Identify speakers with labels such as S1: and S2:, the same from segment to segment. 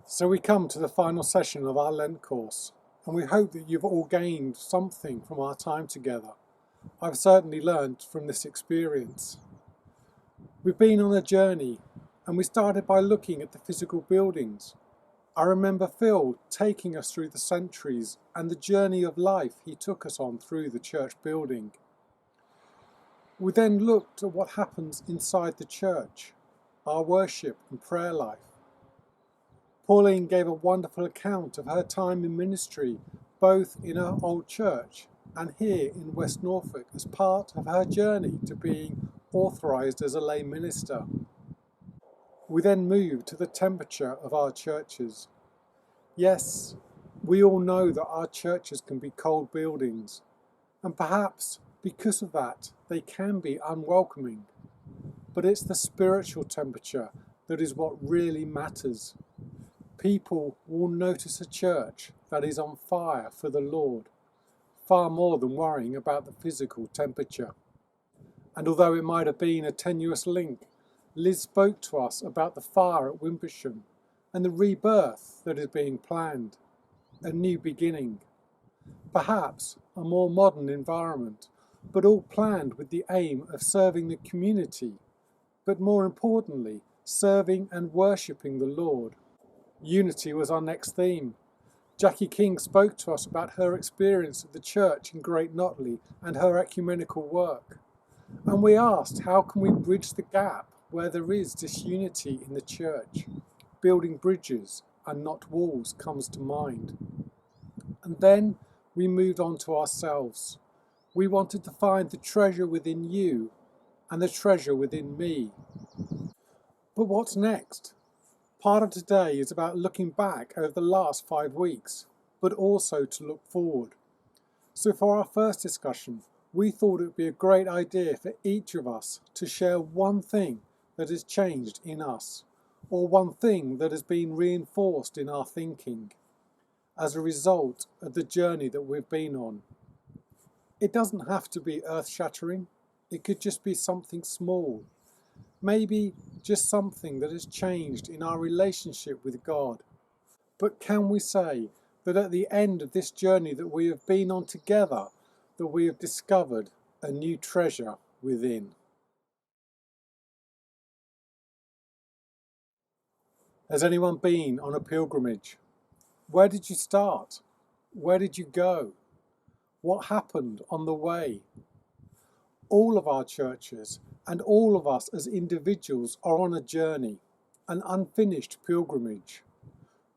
S1: So we come to the final session of our Lent course, and we hope that you've all gained something from our time together. I've certainly learned from this experience. We've been on a journey, and we started by looking at the physical buildings. I remember Phil taking us through the centuries and the journey of life he took us on through the church building. We then looked at what happens inside the church, our worship and prayer life. Pauline gave a wonderful account of her time in ministry, both in her old church and here in West Norfolk, as part of her journey to being authorised as a lay minister. We then moved to the temperature of our churches. Yes, we all know that our churches can be cold buildings, and perhaps because of that they can be unwelcoming. But it's the spiritual temperature that is what really matters. People will notice a church that is on fire for the Lord, far more than worrying about the physical temperature. And although it might have been a tenuous link, Liz spoke to us about the fire at Wimpersham and the rebirth that is being planned, a new beginning, perhaps a more modern environment, but all planned with the aim of serving the community, but more importantly, serving and worshipping the Lord. Unity was our next theme. Jackie King spoke to us about her experience at the church in Great Notley and her ecumenical work. And we asked, how can we bridge the gap where there is disunity in the church? Building bridges and not walls comes to mind. And then we moved on to ourselves. We wanted to find the treasure within you and the treasure within me. But what's next? Part of today is about looking back over the last 5 weeks, but also to look forward. So for our first discussion, we thought it would be a great idea for each of us to share one thing that has changed in us, or one thing that has been reinforced in our thinking as a result of the journey that we've been on. It doesn't have to be earth-shattering. It could just be something small. Maybe just something that has changed in our relationship with God. But can we say that at the end of this journey that we have been on together, that we have discovered a new treasure within? Has anyone been on a pilgrimage? Where did you start? Where did you go? What happened on the way? All of our churches and all of us as individuals are on a journey, an unfinished pilgrimage.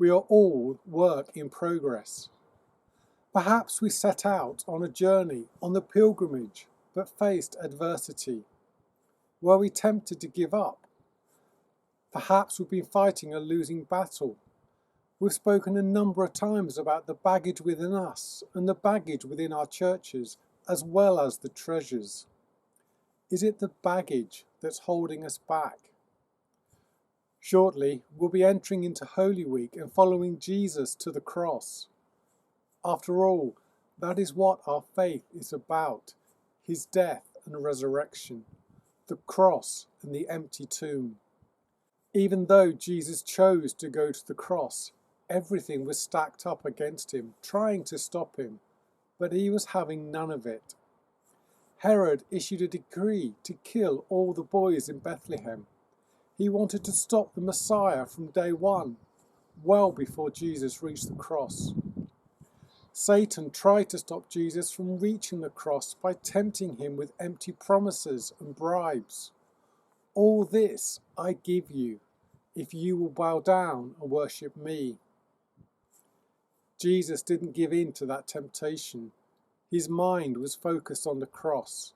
S1: We are all work in progress. Perhaps we set out on a journey, on the pilgrimage, but faced adversity. Were we tempted to give up? Perhaps we've been fighting a losing battle. We've spoken a number of times about the baggage within us and the baggage within our churches, as well as the treasures. Is it the baggage that's holding us back? Shortly, we'll be entering into Holy Week and following Jesus to the cross. After all, that is what our faith is about, his death and resurrection, the cross and the empty tomb. Even though Jesus chose to go to the cross, everything was stacked up against him, trying to stop him, but he was having none of it. Herod issued a decree to kill all the boys in Bethlehem. He wanted to stop the Messiah from day one, well before Jesus reached the cross. Satan tried to stop Jesus from reaching the cross by tempting him with empty promises and bribes. All this I give you, if you will bow down and worship me. Jesus didn't give in to that temptation. His mind was focused on the cross.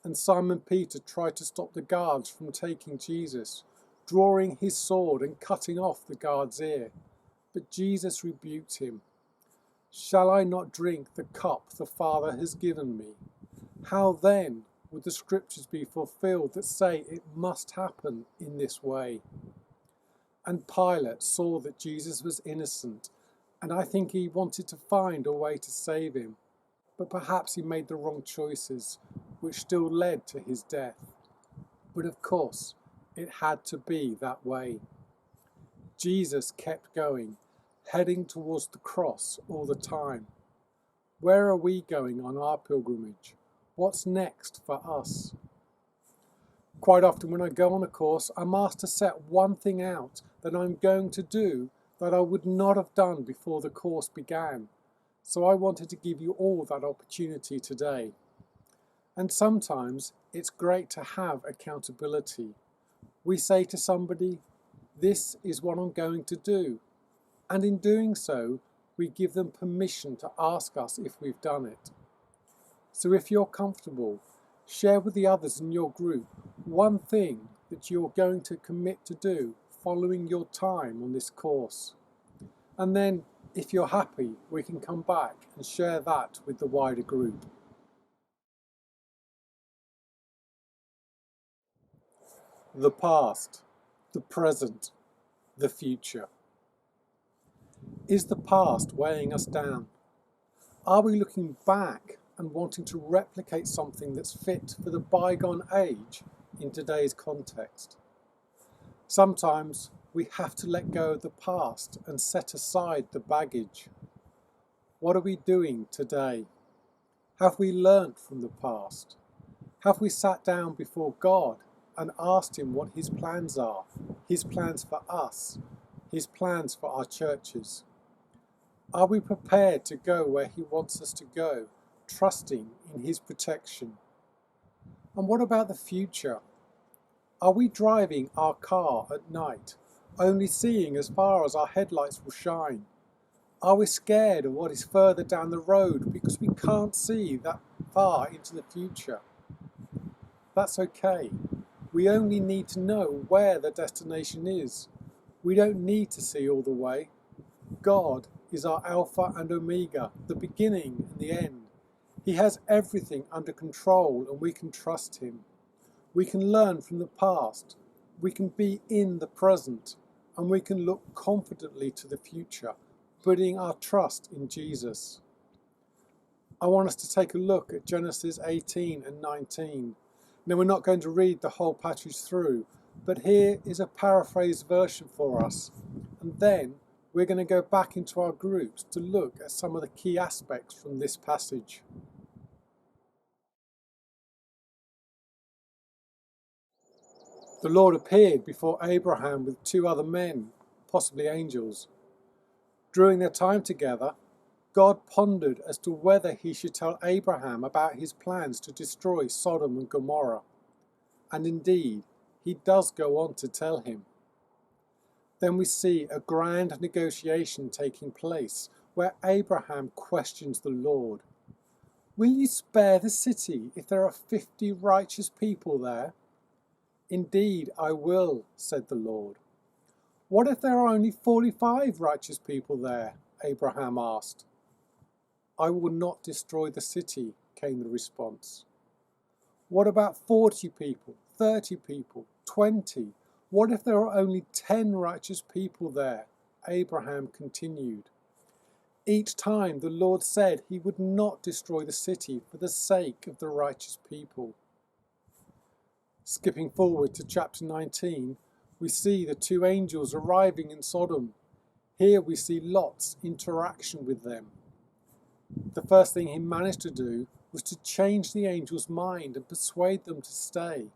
S1: And Simon Peter tried to stop the guards from taking Jesus, drawing his sword and cutting off the guard's ear. But Jesus rebuked him. Shall I not drink the cup the Father has given me? How then would the scriptures be fulfilled that say it must happen in this way? And Pilate saw that Jesus was innocent, and I think he wanted to find a way to save him. But perhaps he made the wrong choices, which still led to his death. But of course, it had to be that way. Jesus kept going, heading towards the cross all the time. Where are we going on our pilgrimage? What's next for us? Quite often when I go on a course, I'm asked to set one thing out that I'm going to do that I would not have done before the course began. So I wanted to give you all that opportunity today. And sometimes it's great to have accountability. We say to somebody, this is what I'm going to do. And in doing so, we give them permission to ask us if we've done it. So if you're comfortable, share with the others in your group one thing that you're going to commit to do following your time on this course. And then, if you're happy, we can come back and share that with the wider group. The past, the present, the future. Is the past weighing us down? Are we looking back and wanting to replicate something that's fit for the bygone age in today's context? Sometimes we have to let go of the past and set aside the baggage. What are we doing today? Have we learnt from the past? Have we sat down before God and asked him what his plans are, his plans for us, his plans for our churches? Are we prepared to go where he wants us to go, trusting in his protection? And what about the future? Are we driving our car at night, only seeing as far as our headlights will shine? Are we scared of what is further down the road because we can't see that far into the future? That's okay. We only need to know where the destination is. We don't need to see all the way. God is our Alpha and Omega, the beginning and the end. He has everything under control and we can trust him. We can learn from the past. We can be in the present and we can look confidently to the future, putting our trust in Jesus. I want us to take a look at Genesis 18 and 19. Now we're not going to read the whole passage through, but here is a paraphrased version for us. And then we're going to go back into our groups to look at some of the key aspects from this passage. The Lord appeared before Abraham with two other men, possibly angels. During their time together, God pondered as to whether he should tell Abraham about his plans to destroy Sodom and Gomorrah. And indeed, he does go on to tell him. Then we see a grand negotiation taking place where Abraham questions the Lord. Will you spare the city if there are 50 righteous people there? Indeed, I will, said the Lord. What if there are only 45 righteous people there? Abraham asked. I will not destroy the city, came the response. What about 40 people, 30 people, 20? What if there are only 10 righteous people there? Abraham continued. Each time the Lord said he would not destroy the city for the sake of the righteous people. Skipping forward to chapter 19, we see the two angels arriving in Sodom. Here we see Lot's interaction with them. The first thing he managed to do was to change the angels' mind and persuade them to stay.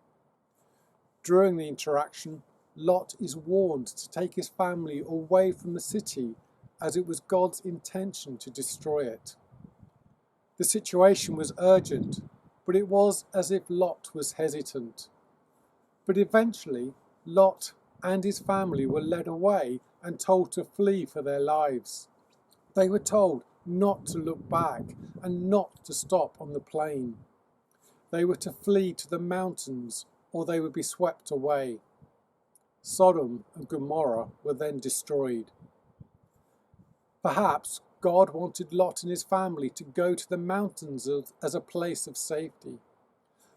S1: During the interaction, Lot is warned to take his family away from the city as it was God's intention to destroy it. The situation was urgent, but it was as if Lot was hesitant. But eventually, Lot and his family were led away and told to flee for their lives. They were told not to look back and not to stop on the plain. They were to flee to the mountains or they would be swept away. Sodom and Gomorrah were then destroyed. Perhaps God wanted Lot and his family to go to the mountains as a place of safety.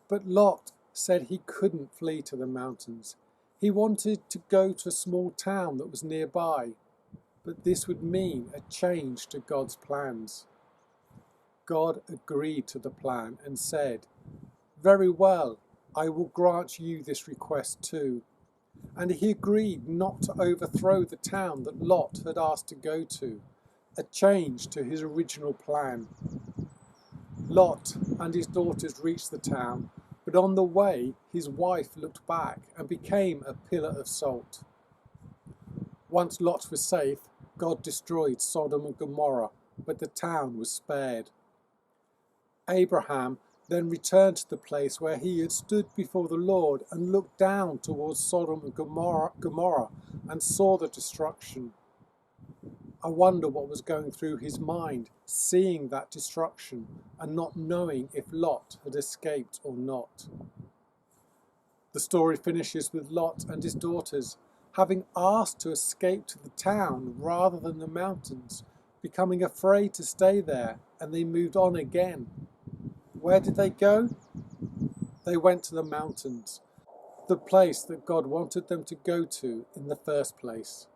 S1: But Lot said he couldn't flee to the mountains. He wanted to go to a small town that was nearby, but this would mean a change to God's plans. God agreed to the plan and said, "Very well, I will grant you this request too. and he agreed not to overthrow the town that Lot had asked to go to, a change to his original plan. Lot and his daughters reached the town, but on the way his wife looked back and became a pillar of salt. Once Lot was safe, God destroyed Sodom and Gomorrah, but the town was spared. Abraham then returned to the place where he had stood before the Lord and looked down towards Sodom and Gomorrah and saw the destruction. I wonder what was going through his mind, seeing that destruction and not knowing if Lot had escaped or not. The story finishes with Lot and his daughters, having asked to escape to the town rather than the mountains, becoming afraid to stay there, and they moved on again. Where did they go? They went to the mountains, the place that God wanted them to go to in the first place.